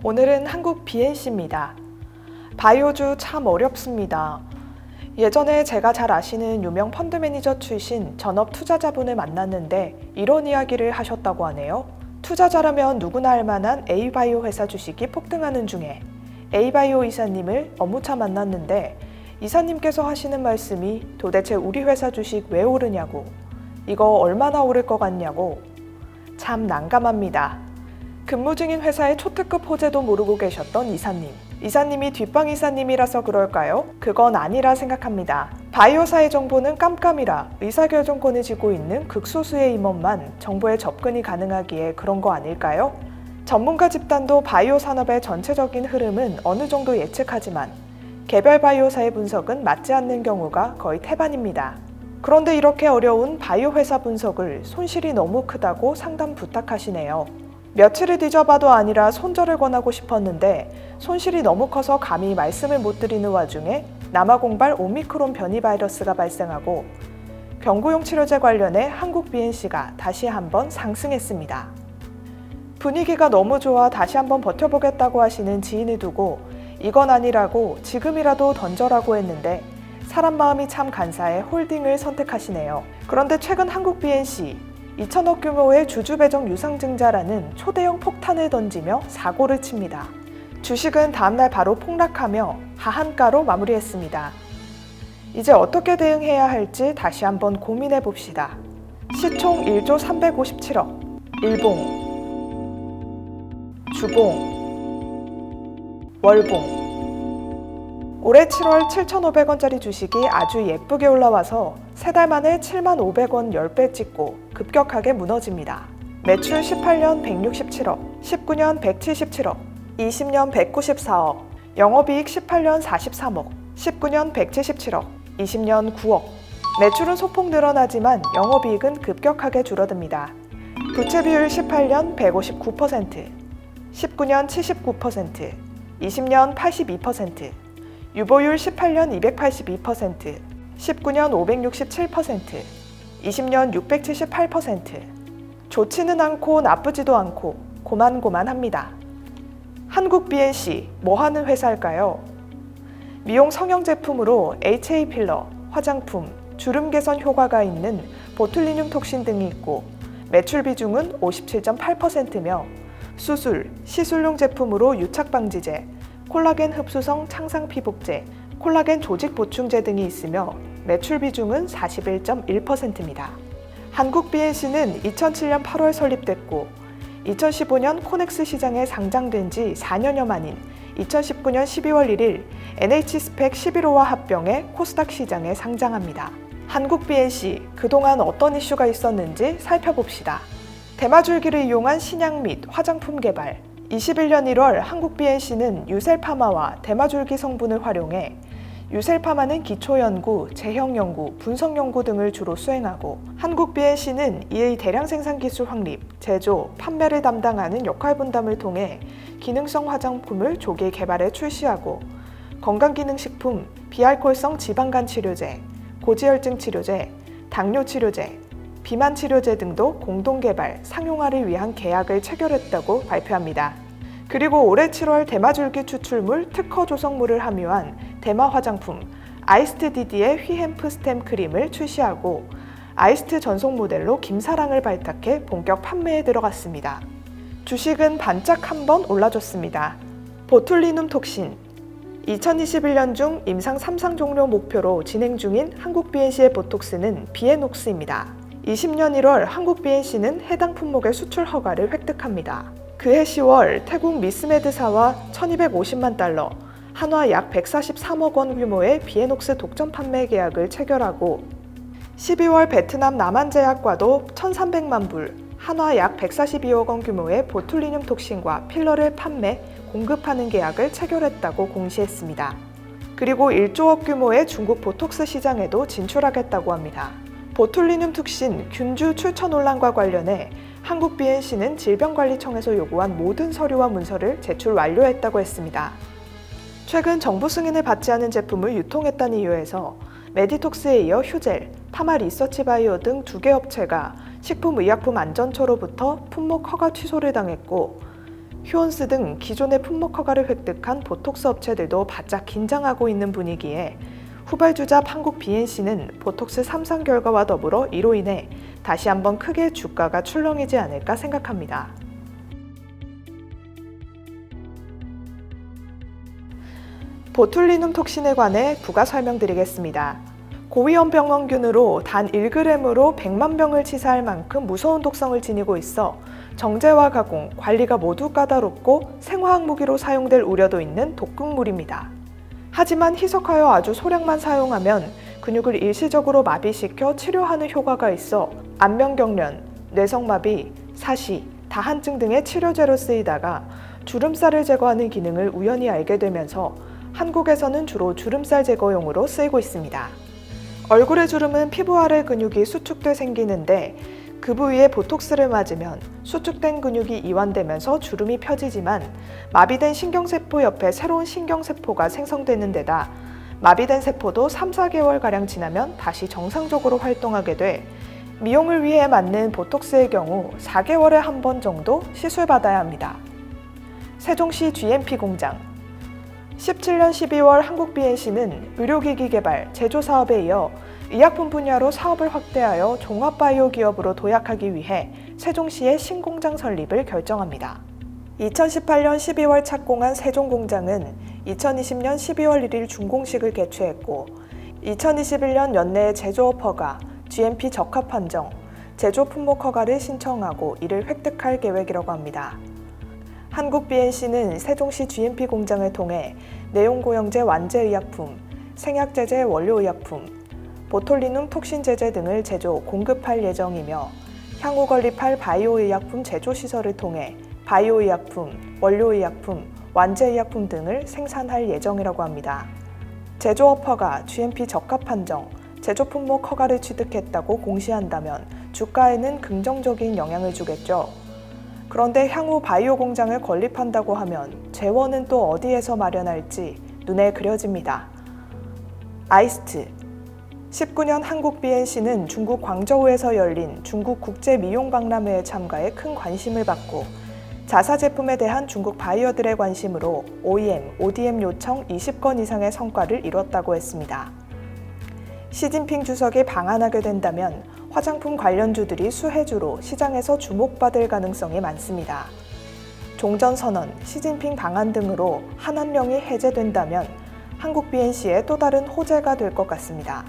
오늘은 한국 BNC입니다. 바이오주 참 어렵습니다. 예전에 제가 잘 아시는 유명 펀드 매니저 출신 전업 투자자분을 만났는데 이런 이야기를 하셨다고 하네요. 투자자라면 누구나 알 만한 A바이오 회사 주식이 폭등하는 중에 A바이오 이사님을 업무차 만났는데 이사님께서 하시는 말씀이 도대체 우리 회사 주식 왜 오르냐고, 이거 얼마나 오를 것 같냐고. 참 난감합니다. 근무 중인 회사의 초특급 호재도 모르고 계셨던 이사님. 이사님이 뒷방 이사님이라서 그럴까요? 그건 아니라 생각합니다. 바이오사의 정보는 깜깜이라 의사결정권을 쥐고 있는 극소수의 임원만 정보에 접근이 가능하기에 그런 거 아닐까요? 전문가 집단도 바이오 산업의 전체적인 흐름은 어느 정도 예측하지만 개별 바이오사의 분석은 맞지 않는 경우가 거의 태반입니다. 그런데 이렇게 어려운 바이오 회사 분석을 손실이 너무 크다고 상담 부탁하시네요. 며칠을 뒤져봐도 아니라 손절을 권하고 싶었는데 손실이 너무 커서 감히 말씀을 못 드리는 와중에 남아공발 오미크론 변이 바이러스가 발생하고 경구용 치료제 관련해 한국 BNC가 다시 한번 상승했습니다. 분위기가 너무 좋아 다시 한번 버텨보겠다고 하시는 지인을 두고 이건 아니라고 지금이라도 던져라고 했는데 사람 마음이 참 간사해 홀딩을 선택하시네요. 그런데 최근 한국 BNC 2천억 규모의 주주 배정 유상증자라는 초대형 폭탄을 던지며 사고를 칩니다. 주식은 다음날 바로 폭락하며 하한가로 마무리했습니다. 이제 어떻게 대응해야 할지 다시 한번 고민해 봅시다. 시총 1조 357억, 일봉, 주봉, 월봉. 올해 7월 7,500원짜리 주식이 아주 예쁘게 올라와서 3달 만에 75,000원 10배 찍고 급격하게 무너집니다. 매출 18년 167억, 19년 177억, 20년 194억, 영업이익 18년 43억, 19년 177억, 20년 9억. 매출은 소폭 늘어나지만 영업이익은 급격하게 줄어듭니다. 부채 비율 18년 159%, 19년 79%, 20년 82%, 유보율 18년 282%, 19년 567%, 20년 678%. 좋지는 않고 나쁘지도 않고 고만고만합니다. 한국 BNC 뭐 하는 회사일까요? 미용 성형 제품으로 HA 필러, 화장품, 주름 개선 효과가 있는 보툴리늄 톡신 등이 있고 매출 비중은 57.8%며 수술, 시술용 제품으로 유착 방지제, 콜라겐 흡수성 창상 피복제, 콜라겐 조직 보충제 등이 있으며 매출 비중은 41.1%입니다. 한국 BNC는 2007년 8월 설립됐고 2015년 코넥스 시장에 상장된 지 4년여 만인 2019년 12월 1일 NH스펙 11호와 합병해 코스닥 시장에 상장합니다. 한국 BNC 그동안 어떤 이슈가 있었는지 살펴봅시다. 대마줄기를 이용한 신약 및 화장품 개발. 21년 1월 한국 BNC는 유셀파마와 대마줄기 성분을 활용해 유셀파마는 기초연구, 제형연구, 분석연구 등을 주로 수행하고 한국 BNC는 이의 대량 생산 기술 확립, 제조, 판매를 담당하는 역할 분담을 통해 기능성 화장품을 조기 개발해 출시하고 건강기능식품, 비알코올성 지방간 치료제, 고지혈증 치료제, 당뇨 치료제, 비만 치료제 등도 공동 개발, 상용화를 위한 계약을 체결했다고 발표합니다. 그리고 올해 7월 대마줄기 추출물 특허 조성물을 함유한 대마 화장품 아이스트 디디의 휘햄프 스템 크림을 출시하고 아이스트 전속 모델로 김사랑을 발탁해 본격 판매에 들어갔습니다. 주식은 반짝 한번 올라줬습니다. 보툴리눔 톡신 2021년 중 임상 3상 종료 목표로 진행 중인 한국 BNC의 보톡스는 비에녹스입니다. 20년 1월 한국 BNC는 해당 품목의 수출 허가를 획득합니다. 그해 10월 태국 미스메드사와 1,250만 달러, 한화 약 143억 원 규모의 비에녹스 독점 판매 계약을 체결하고 12월 베트남 남한제약과도 1,300만 불, 한화 약 142억 원 규모의 보툴리늄 톡신과 필러를 판매, 공급하는 계약을 체결했다고 공시했습니다. 그리고 1조억 규모의 중국 보톡스 시장에도 진출하겠다고 합니다. 보툴리눔 톡신 균주 출처 논란과 관련해 한국 BNC는 질병관리청에서 요구한 모든 서류와 문서를 제출 완료했다고 했습니다. 최근 정부 승인을 받지 않은 제품을 유통했다는 이유에서 메디톡스에 이어 휴젤, 파마 리서치바이오 등 2개 업체가 식품의약품안전처로부터 품목 허가 취소를 당했고 휴원스 등 기존의 품목 허가를 획득한 보톡스 업체들도 바짝 긴장하고 있는 분위기에 후발주자 한국 BNC는 보톡스 3상 결과와 더불어 이로 인해 다시 한번 크게 주가가 출렁이지 않을까 생각합니다. 보툴리눔 톡신에 관해 부가 설명드리겠습니다. 고위험 병원균으로 단 1g으로 100만 병을 치사할 만큼 무서운 독성을 지니고 있어 정제와 가공, 관리가 모두 까다롭고 생화학 무기로 사용될 우려도 있는 독극물입니다. 하지만 희석하여 아주 소량만 사용하면 근육을 일시적으로 마비시켜 치료하는 효과가 있어 안면경련, 뇌성마비, 사시, 다한증 등의 치료제로 쓰이다가 주름살을 제거하는 기능을 우연히 알게 되면서 한국에서는 주로 주름살 제거용으로 쓰이고 있습니다. 얼굴의 주름은 피부 아래 근육이 수축돼 생기는데 그 부위에 보톡스를 맞으면 수축된 근육이 이완되면서 주름이 펴지지만 마비된 신경세포 옆에 새로운 신경세포가 생성되는 데다 마비된 세포도 3-4개월가량 지나면 다시 정상적으로 활동하게 돼 미용을 위해 맞는 보톡스의 경우 4개월에 한 번 정도 시술받아야 합니다. 세종시 GMP 공장 17년 12월 한국 BNC는 의료기기 개발, 제조 사업에 이어 의약품 분야로 사업을 확대하여 종합바이오 기업으로 도약하기 위해 세종시의 신공장 설립을 결정합니다. 2018년 12월 착공한 세종공장은 2020년 12월 1일 준공식을 개최했고 2021년 연내에 제조업 허가, GMP 적합 판정, 제조 품목 허가를 신청하고 이를 획득할 계획이라고 합니다. 한국 BNC는 세종시 GMP 공장을 통해 내용고형제 완제의약품, 생약제제 원료의약품, 보톨리눔 톡신제제 등을 제조, 공급할 예정이며 향후 건립할 바이오의약품 제조시설을 통해 바이오의약품, 원료의약품, 완제의약품 등을 생산할 예정이라고 합니다. 제조업 허가, GMP 적합 판정, 제조 품목 허가를 취득했다고 공시한다면 주가에는 긍정적인 영향을 주겠죠. 그런데 향후 바이오 공장을 건립한다고 하면 재원은 또 어디에서 마련할지 눈에 그려집니다. 아이스트 19년 한국 BNC는 중국 광저우에서 열린 중국 국제미용박람회에 참가해 큰 관심을 받고 자사 제품에 대한 중국 바이어들의 관심으로 OEM, ODM 요청 20건 이상의 성과를 이뤘다고 했습니다. 시진핑 주석이 방한하게 된다면 화장품 관련주들이 수혜주로 시장에서 주목받을 가능성이 많습니다. 종전선언, 시진핑 방한 등으로 한한령이 해제된다면 한국 BNC의 또 다른 호재가 될 것 같습니다.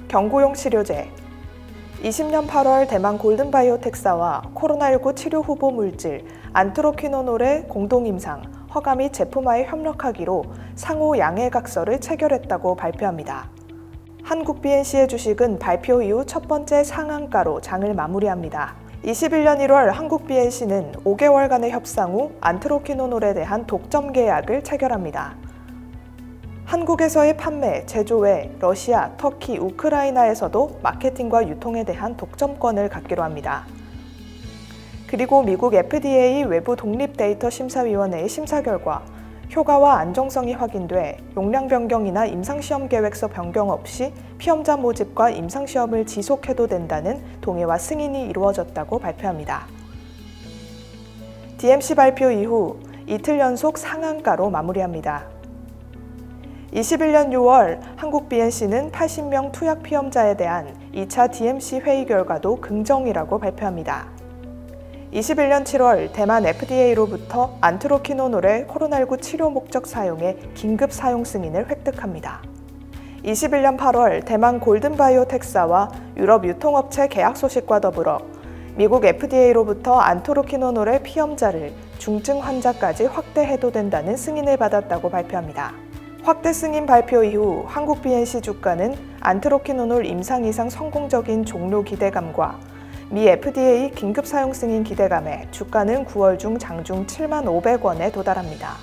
경구용 치료제 20년 8월 대만 골든바이오텍사와 코로나19 치료 후보 물질 안트로퀴노놀의 공동 임상, 허가 및 제품화에 협력하기로 상호 양해각서를 체결했다고 발표합니다. 한국 BNC의 주식은 발표 이후 첫 번째 상한가로 장을 마무리합니다. 21년 1월 한국 BNC는 5개월간의 협상 후 안트로퀴노놀에 대한 독점 계약을 체결합니다. 한국에서의 판매, 제조 외 러시아, 터키, 우크라이나에서도 마케팅과 유통에 대한 독점권을 갖기로 합니다. 그리고 미국 FDA 외부 독립 데이터 심사위원회의 심사 결과 효과와 안정성이 확인돼 용량 변경이나 임상시험 계획서 변경 없이 피험자 모집과 임상시험을 지속해도 된다는 동의와 승인이 이루어졌다고 발표합니다. DMC 발표 이후 이틀 연속 상한가로 마무리합니다. 21년 6월 한국 BNC는 80명 투약 피험자에 대한 2차 DMC 회의 결과도 긍정이라고 발표합니다. 21년 7월 대만 FDA로부터 안트로퀴노놀의 코로나19 치료 목적 사용에 긴급 사용 승인을 획득합니다. 21년 8월 대만 골든바이오텍사와 유럽 유통업체 계약 소식과 더불어 미국 FDA로부터 안트로퀴노놀의 피험자를 중증 환자까지 확대 해도된다는 승인을 받았다고 발표합니다. 확대 승인 발표 이후 한국 BNC 주가는 안트로퀴노놀 임상 이상 성공적인 종료 기대감과 미 FDA 긴급 사용 승인 기대감에 주가는 9월 중 장중 75,500원에 도달합니다.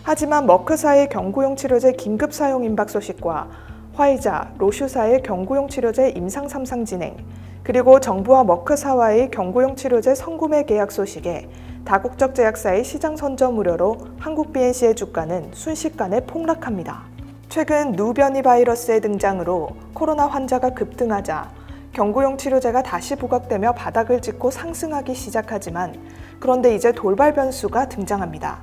하지만 머크사의 경구용 치료제 긴급 사용 임박 소식과 화이자, 로슈사의 경구용 치료제 임상 3상 진행, 그리고 정부와 머크사와의 경구용 치료제 선구매 계약 소식에 다국적 제약사의 시장 선점 우려로 한국 BNC의 주가는 순식간에 폭락합니다. 최근 누 변이 바이러스의 등장으로 코로나 환자가 급등하자 경구용 치료제가 다시 부각되며 바닥을 찍고 상승하기 시작하지만 그런데 이제 돌발 변수가 등장합니다.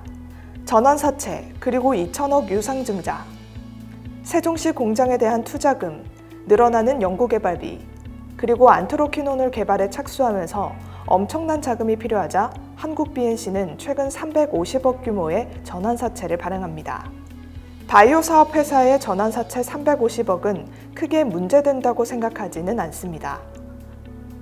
전환사채 그리고 2천억 유상증자, 세종시 공장에 대한 투자금, 늘어나는 연구개발비, 그리고 안트로퀴논을 개발에 착수하면서 엄청난 자금이 필요하자 한국 BNC는 최근 350억 규모의 전환사채를 발행합니다. 바이오 사업 회사의 전환사채 350억은 크게 문제된다고 생각하지는 않습니다.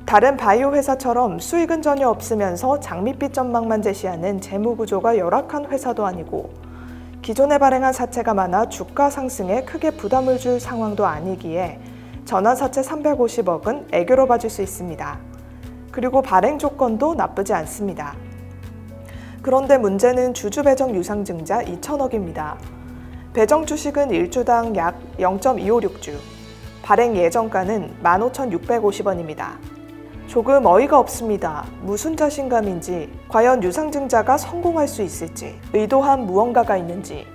다른 바이오 회사처럼 수익은 전혀 없으면서 장밋빛 전망만 제시하는 재무 구조가 열악한 회사도 아니고 기존에 발행한 사채가 많아 주가 상승에 크게 부담을 줄 상황도 아니기에 전환사채 350억은 애교로 봐줄 수 있습니다. 그리고 발행 조건도 나쁘지 않습니다. 그런데 문제는 주주 배정 유상증자 2천억입니다. 배정 주식은 1주당 약 0.256주, 발행 예정가는 15,650원입니다. 조금 어이가 없습니다. 무슨 자신감인지, 과연 유상증자가 성공할 수 있을지, 의도한 무언가가 있는지.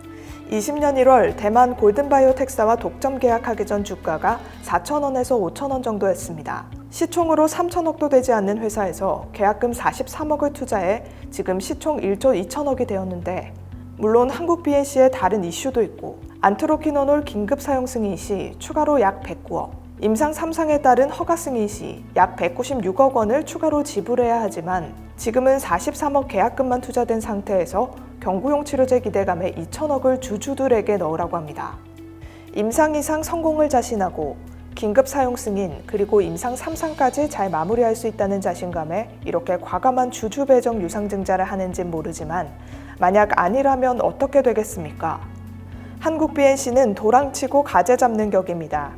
20년 1월 대만 골든바이오텍사와 독점 계약하기 전 주가가 4,000원에서 5,000원 정도였습니다. 시총으로 3,000억도 되지 않는 회사에서 계약금 43억을 투자해 지금 시총 1조 2천억이 되었는데, 물론 한국 BNC의 다른 이슈도 있고 안트로퀴노놀 긴급 사용 승인 시 추가로 약 109억, 임상 3상에 따른 허가 승인 시 약 196억 원을 추가로 지불해야 하지만 지금은 43억 계약금만 투자된 상태에서 경구용 치료제 기대감에 2천억을 주주들에게 넣으라고 합니다. 임상 2상 성공을 자신하고 긴급 사용 승인 그리고 임상 3상까지 잘 마무리할 수 있다는 자신감에 이렇게 과감한 주주 배정 유상증자를 하는진 모르지만 만약 아니라면 어떻게 되겠습니까? 한국 BNC는 도랑치고 가재 잡는 격입니다.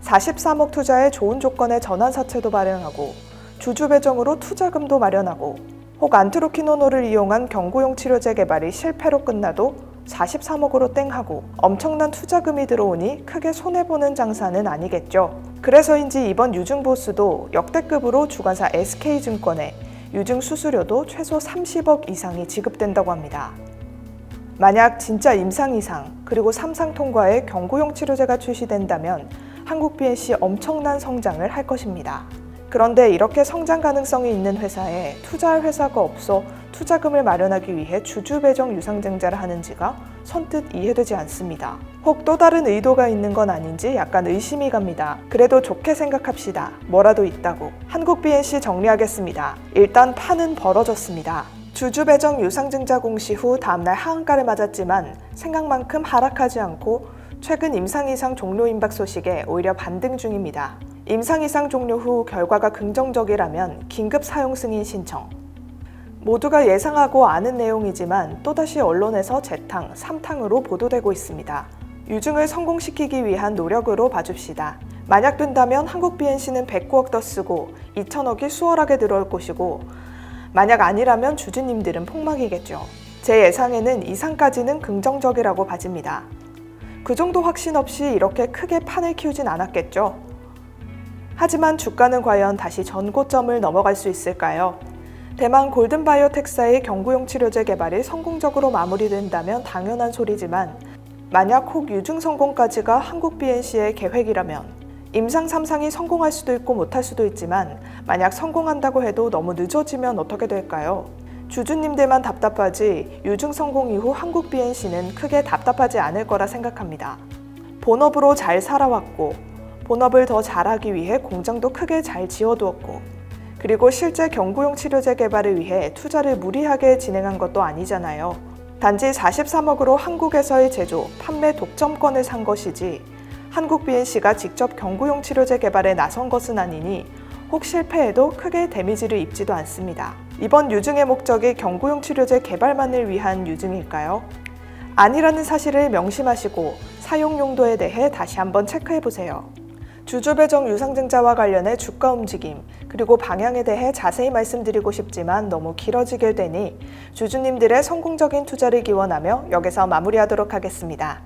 43억 투자에 좋은 조건의 전환사채도 발행하고 주주 배정으로 투자금도 마련하고 혹 안트로퀴노놀을 이용한 경구용 치료제 개발이 실패로 끝나도 43억으로 땡하고 엄청난 투자금이 들어오니 크게 손해보는 장사는 아니겠죠. 그래서인지 이번 유증보수도 역대급으로 주관사 SK증권에 유증 수수료도 최소 30억 이상이 지급된다고 합니다. 만약 진짜 임상 2상 그리고 3상 통과에 경구용 치료제가 출시된다면 한국 BNC 엄청난 성장을 할 것입니다. 그런데 이렇게 성장 가능성이 있는 회사에 투자할 회사가 없어 투자금을 마련하기 위해 주주 배정 유상증자를 하는지가 선뜻 이해되지 않습니다. 혹 또 다른 의도가 있는 건 아닌지 약간 의심이 갑니다. 그래도 좋게 생각합시다. 뭐라도 있다고. 한국 BNC 정리하겠습니다. 일단 판은 벌어졌습니다. 주주 배정 유상증자 공시 후 다음날 하한가를 맞았지만 생각만큼 하락하지 않고 최근 임상 2상 종료 임박 소식에 오히려 반등 중입니다. 임상 2상 종료 후 결과가 긍정적이라면 긴급 사용 승인 신청. 모두가 예상하고 아는 내용이지만 또다시 언론에서 재탕, 3탕으로 보도되고 있습니다. 유증을 성공시키기 위한 노력으로 봐줍시다. 만약 된다면 한국 BNC는 109억 더 쓰고 2천억이 수월하게 들어올 것이고 만약 아니라면 주주님들은 폭망이겠죠. 제 예상에는 2상까지는 긍정적이라고 봐집니다. 그 정도 확신 없이 이렇게 크게 판을 키우진 않았겠죠. 하지만 주가는 과연 다시 전고점을 넘어갈 수 있을까요? 대만 골든바이오텍사의 경구용 치료제 개발이 성공적으로 마무리된다면 당연한 소리지만 만약 혹 유증 성공까지가 한국 BNC의 계획이라면 임상 3상이 성공할 수도 있고 못할 수도 있지만 만약 성공한다고 해도 너무 늦어지면 어떻게 될까요? 주주님들만 답답하지 유증 성공 이후 한국 BNC는 크게 답답하지 않을 거라 생각합니다. 본업으로 잘 살아왔고 본업을 더 잘하기 위해 공장도 크게 잘 지어두었고 그리고 실제 경구용 치료제 개발을 위해 투자를 무리하게 진행한 것도 아니잖아요. 단지 43억으로 한국에서의 제조, 판매 독점권을 산 것이지 한국 BNC가 직접 경구용 치료제 개발에 나선 것은 아니니 혹 실패해도 크게 데미지를 입지도 않습니다. 이번 유증의 목적이 경구용 치료제 개발만을 위한 유증일까요? 아니라는 사실을 명심하시고 사용 용도에 대해 다시 한번 체크해보세요. 주주 배정 유상증자와 관련해 주가 움직임 그리고 방향에 대해 자세히 말씀드리고 싶지만 너무 길어지게 되니 주주님들의 성공적인 투자를 기원하며 여기서 마무리하도록 하겠습니다.